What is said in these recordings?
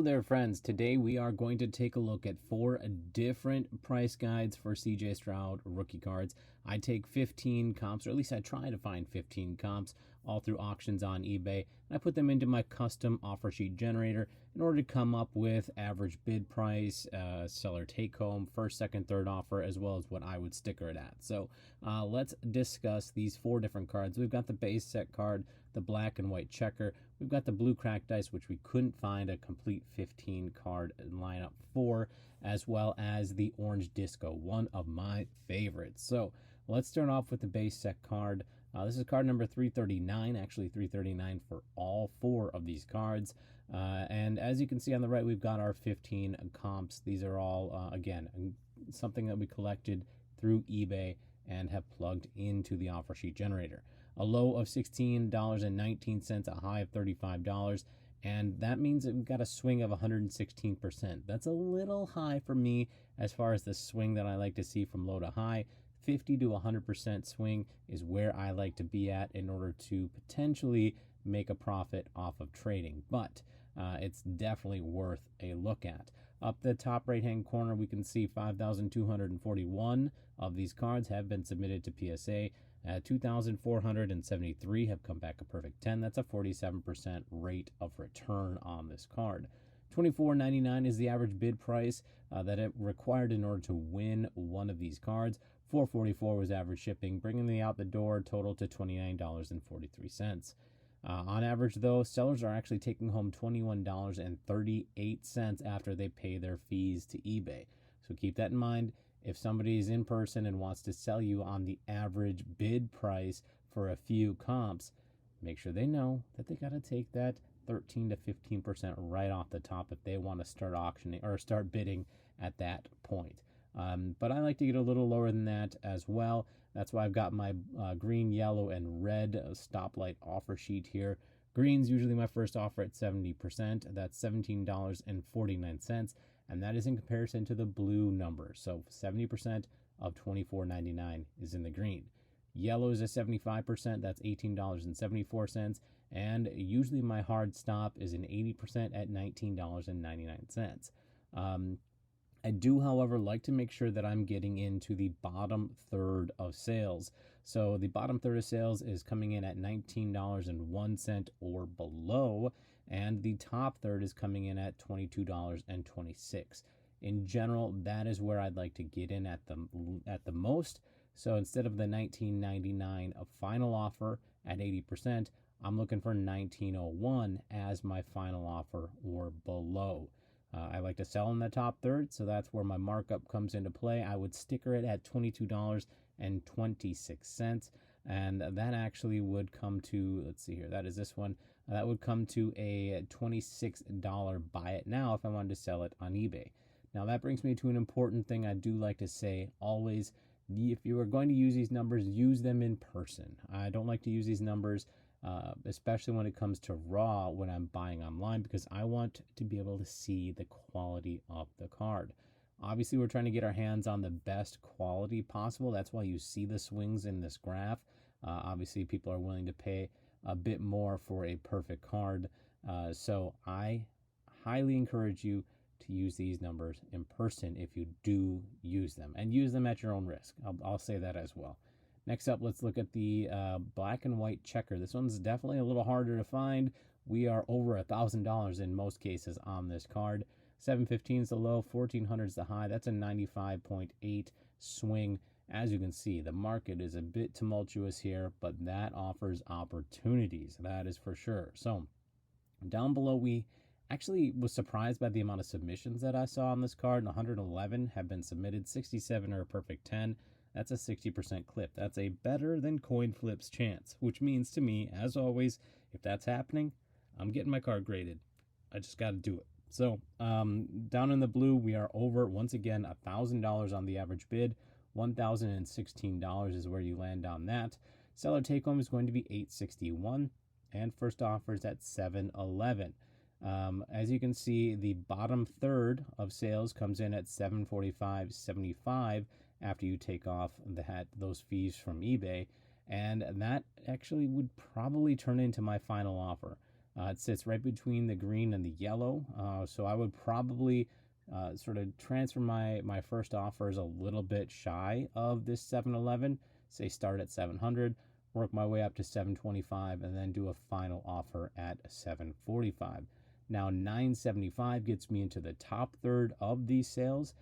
Hello there, friends. Today we are going to take a look at 4 different price guides for CJ Stroud rookie cards. I take 15 comps, or at least I try to find 15 comps, all through auctions on eBay, and I put them into my custom offer sheet generator in order to come up with average bid price, seller take home, first, second, third offer, as well as what I would sticker it at. So let's discuss these 4 different cards. We've got the base set card, the black and white checker. We've got the blue cracked dice, which we couldn't find a complete 15 card lineup for, as well as the orange disco, one of my favorites. So let's start off with the base set card. This is card number 339, actually 339 for all 4 of these cards. And as you can see on the right, we've got our 15 comps. These are all, again, something that we collected through eBay and have plugged into the offer sheet generator. A low of $16.19, a high of $35, and that means that we've got a swing of 116%. That's a little high for me as far as the swing that I like to see from low to high. 50 to 100% swing is where I like to be at in order to potentially make a profit off of trading, but it's definitely worth a look at. Up the top right hand corner, we can see 5,241 of these cards have been submitted to PSA. 2,473 have come back a perfect 10. That's a 47% rate of return on this card. $24.99 is the average bid price that it required in order to win one of these cards. $4.44 was average shipping, bringing the out the door total to $29.43. On average, though, sellers are actually taking home $21.38 after they pay their fees to eBay. So keep that in mind. If somebody is in person and wants to sell you on the average bid price for a few comps, make sure they know that they got to take that 13 to 15% right off the top if they want to start auctioning or start bidding at that point. But I like to get a little lower than that as well. That's why I've got my green, yellow, and red stoplight offer sheet here. Green's usually my first offer at 70%. That's $17.49. And that is in comparison to the blue number. So 70% of $24.99 is in the green. Yellow is at 75%. That's $18.74. And usually my hard stop is an 80% at $19.99. I do, however, like to make sure that I'm getting into the bottom third of sales. So the bottom third of sales is coming in at $19.01 or below, and the top third is coming in at $22.26. In general, that is where I'd like to get in at the most. So instead of the $19.99 of final offer at 80%, I'm looking for $19.01 as my final offer or below. I like to sell in the top third, so that's where my markup comes into play. I would sticker it at $22.26, and that actually would come to, let's see here, that is this one. That would come to a $26 buy it now if I wanted to sell it on eBay. Now that brings me to an important thing I do like to say always. If you are going to use these numbers, use them in person. I don't like to use these numbers especially when it comes to raw when I'm buying online, because I want to be able to see the quality of the card. Obviously, we're trying to get our hands on the best quality possible. That's why you see the swings in this graph. Obviously, people are willing to pay a bit more for a perfect card. So I highly encourage you to use these numbers in person if you do use them, and use them at your own risk. I'll say that as well. Next up, let's look at the black and white checker. This one's definitely a little harder to find. We are over $1,000 in most cases on this card. 715 is the low, 1400 is the high. That's a 95.8 swing. As you can see, the market is a bit tumultuous here, but that offers opportunities. That is for sure. So down below, we actually was surprised by the amount of submissions that I saw on this card. 111 have been submitted, 67 are a perfect 10. That's a 60% clip. That's a better than coin flips chance, which means to me, as always, if that's happening, I'm getting my card graded. I just got to do it. So down in the blue, we are over, once again, $1,000 on the average bid. $1,016 is where you land on that. Seller take home is going to be $861, and first offer is at $711. As you can see, the bottom third of sales comes in at $745.75 after you take off those fees from eBay, and that actually would probably turn into my final offer. It sits right between the green and the yellow. So I would probably sort of transfer my first offers a little bit shy of this 711. Say start at 700, work my way up to 725, and then do a final offer at 745. Now 975 gets me into the top third of these sales.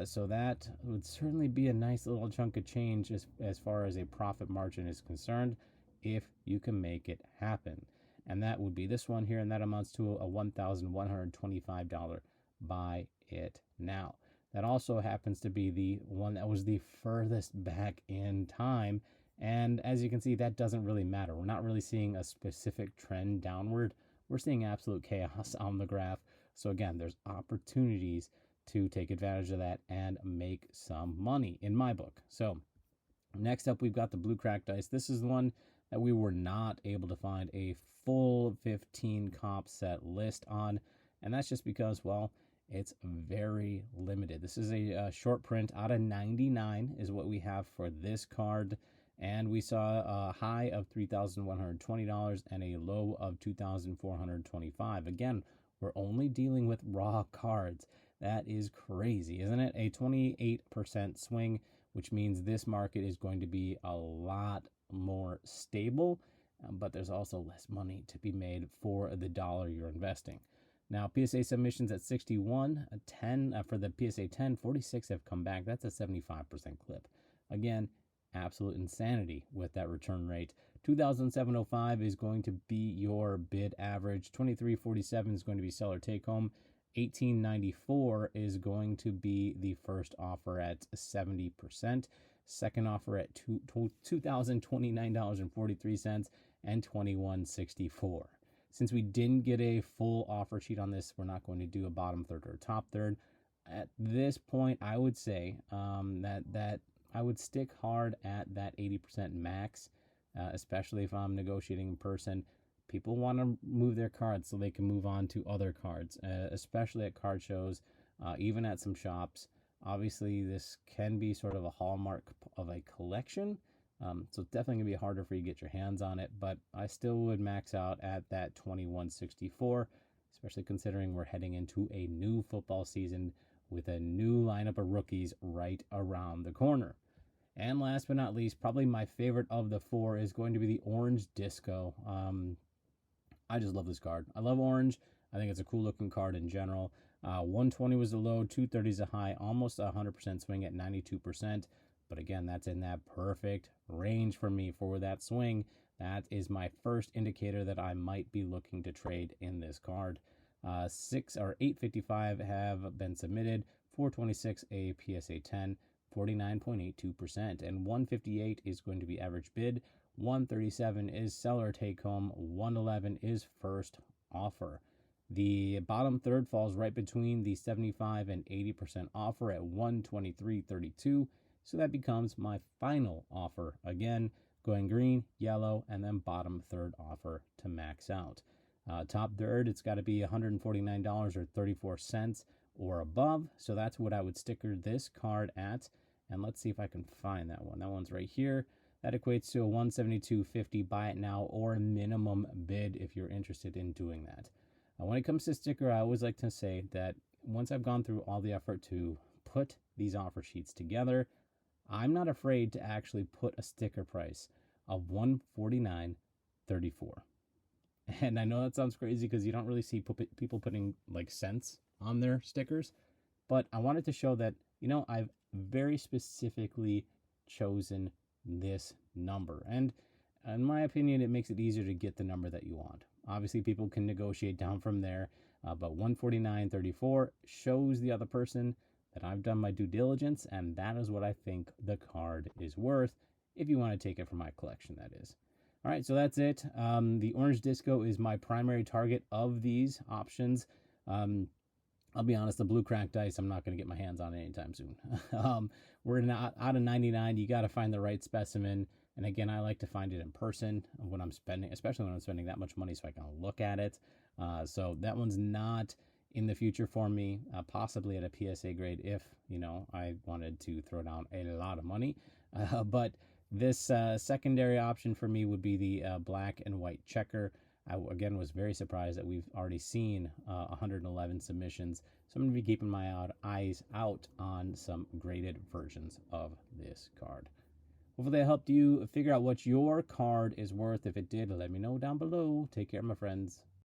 So that would certainly be a nice little chunk of change as far as a profit margin is concerned, if you can make it happen. And that would be this one here, and that amounts to a $1,125 buy it now. That also happens to be the one that was the furthest back in time. And as you can see, that doesn't really matter. We're not really seeing a specific trend downward. We're seeing absolute chaos on the graph. So again, there's opportunities to take advantage of that and make some money in my book. So next up, we've got the blue cracked dice. This is the one that we were not able to find a full 15 comp set list on. And that's just because, well, it's very limited. This is a short print out of 99 is what we have for this card. And we saw a high of $3,120 and a low of $2,425. Again, we're only dealing with raw cards. That is crazy, isn't it? A 28% swing, which means this market is going to be a lot more stable, but there's also less money to be made for the dollar you're investing. Now, PSA submissions at 61, 10 for the PSA 10, 46 have come back. That's a 75% clip. Again, absolute insanity with that return rate. 2,705 is going to be your bid average. 2,347 is going to be seller take home. 1894 is going to be the first offer at 70%. Second offer at $2,029.43 and $21.64. Since we didn't get a full offer sheet on this, we're not going to do a bottom third or top third. At this point, I would say that I would stick hard at that 80% max, especially if I'm negotiating in person. People want to move their cards so they can move on to other cards, especially at card shows, even at some shops. Obviously, this can be sort of a hallmark of a collection, so it's definitely going to be harder for you to get your hands on it, but I still would max out at that 2164, especially considering we're heading into a new football season with a new lineup of rookies right around the corner. And last but not least, probably my favorite of the four is going to be the Orange Disco. I just love this card. I love orange. I think it's a cool looking card in general. 120 was the low, 230 is a high, almost 100% swing at 92%. But again, that's in that perfect range for me for that swing. That is my first indicator that I might be looking to trade in this card. 855 have been submitted, 426 a PSA 10, 49.82%, and 158 is going to be average bid. 137 is seller take home. 111 is first offer. The bottom third falls right between the 75 and 80% offer at 123.32. So that becomes my final offer. Again, going green, yellow, and then bottom third offer to max out. Top third, it's got to be $149.34 or above. So that's what I would sticker this card at. And let's see if I can find that one. That one's right here. That equates to a $172.50 buy it now or minimum bid if you're interested in doing that. When it comes to sticker, I always like to say that once I've gone through all the effort to put these offer sheets together, I'm not afraid to actually put a sticker price of $149.34. And I know that sounds crazy because you don't really see people putting like cents on their stickers, but I wanted to show that, I've very specifically chosen this number. And in my opinion, it makes it easier to get the number that you want. Obviously, people can negotiate down from there, but $149.34 shows the other person that I've done my due diligence, and that is what I think the card is worth, if you want to take it from my collection, that is. All right, so that's it. The Orange Disco is my primary target of these options. I'll be honest, the blue cracked dice, I'm not going to get my hands on anytime soon. We're not out of 99. You got to find the right specimen. And again, I like to find it in person when I'm spending, especially when I'm spending that much money so I can look at it. So that one's not in the future for me, possibly at a PSA grade if, I wanted to throw down a lot of money. But this secondary option for me would be the black and white checker. I, again, was very surprised that we've already seen 111 submissions. So I'm going to be keeping my eyes out on some graded versions of this card. Hopefully that helped you figure out what your card is worth. If it did, let me know down below. Take care, my friends.